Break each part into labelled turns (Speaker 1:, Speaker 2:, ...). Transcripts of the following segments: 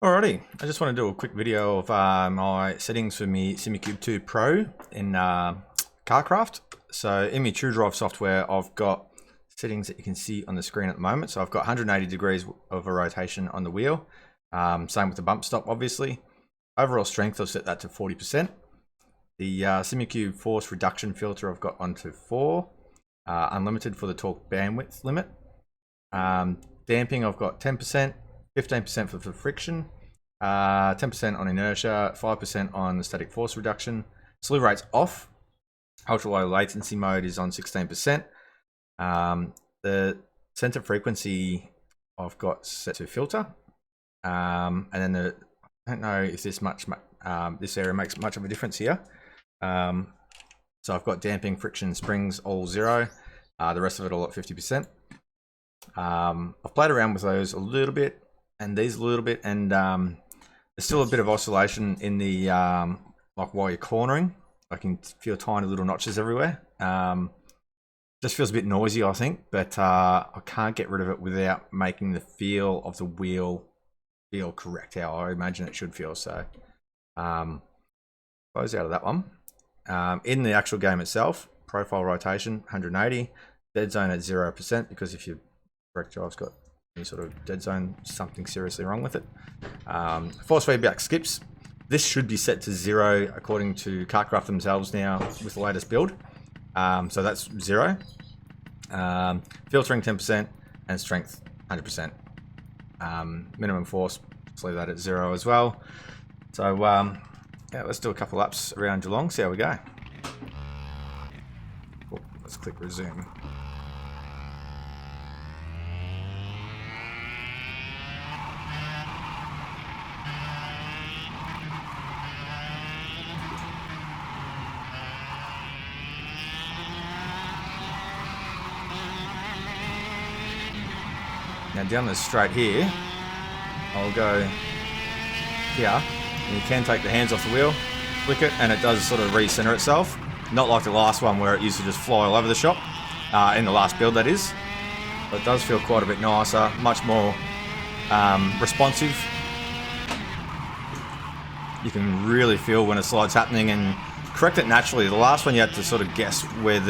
Speaker 1: Alrighty, I just want to do a quick video of my settings for my Simucube 2 Pro in KartKraft. So in my True Drive software, I've got settings that you can see on the screen at the moment. So I've got 180 degrees of a rotation on the wheel. Same with the bump stop, obviously. Overall strength, I've set that to 40%. The Simucube force reduction filter I've got onto 4. Unlimited for the torque bandwidth limit. Damping, I've got 10%. 15% for the friction, 10% on inertia, 5% on the static force reduction. Slew rate's off. Ultra low latency mode is on 16%. The center frequency I've got set to filter. And then I don't know if this area makes much of a difference here. So I've got damping, friction, springs all 0. The rest of it all at 50%. I've played around with those a little bit, and these a little bit, and there's still a bit of oscillation in the like while you're cornering. I can feel tiny little notches everywhere. Just feels a bit noisy, I think, but I can't get rid of it without making the feel of the wheel feel correct how I imagine it should feel. So close out of that one. In the actual game itself, profile rotation 180, dead zone at 0%, because if your direct drive's got any sort of dead zone, something seriously wrong with it. Force feedback skips. This should be set to 0 according to KartKraft themselves now with the latest build. So that's 0. Filtering 10% and strength 100%. Minimum force, let's leave that at 0 as well. So yeah, let's do a couple laps around Geelong, see how we go. Oh, let's click resume. Now down the straight here, I'll go here, and you can take the hands off the wheel, flick it, and it does sort of recenter itself. Not like the last one where it used to just fly all over the shop, in the last build that is. But it does feel quite a bit nicer, much more responsive. You can really feel when a slide's happening and correct it naturally. The last one you had to sort of guess where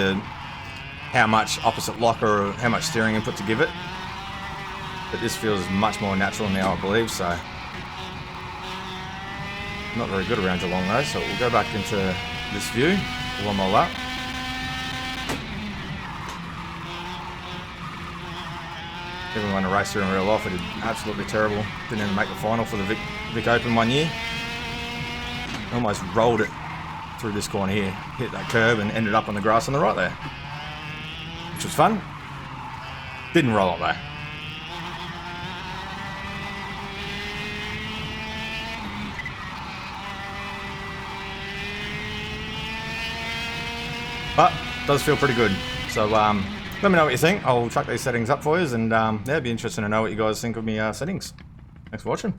Speaker 1: how much opposite lock or how much steering input to give it. But this feels much more natural now, I believe, so. Not very good around Geelong though, so we'll go back into this view, one more lap. Even when I raced here in real life, I did absolutely terrible. Didn't even make the final for the Vic Open one year. Almost rolled it through this corner here, hit that curb and ended up on the grass on the right there. Which was fun. Didn't roll up though. But it does feel pretty good. So let me know what you think. I'll chuck these settings up for you, and yeah, it'd be interesting to know what you guys think of my settings. Thanks for watching.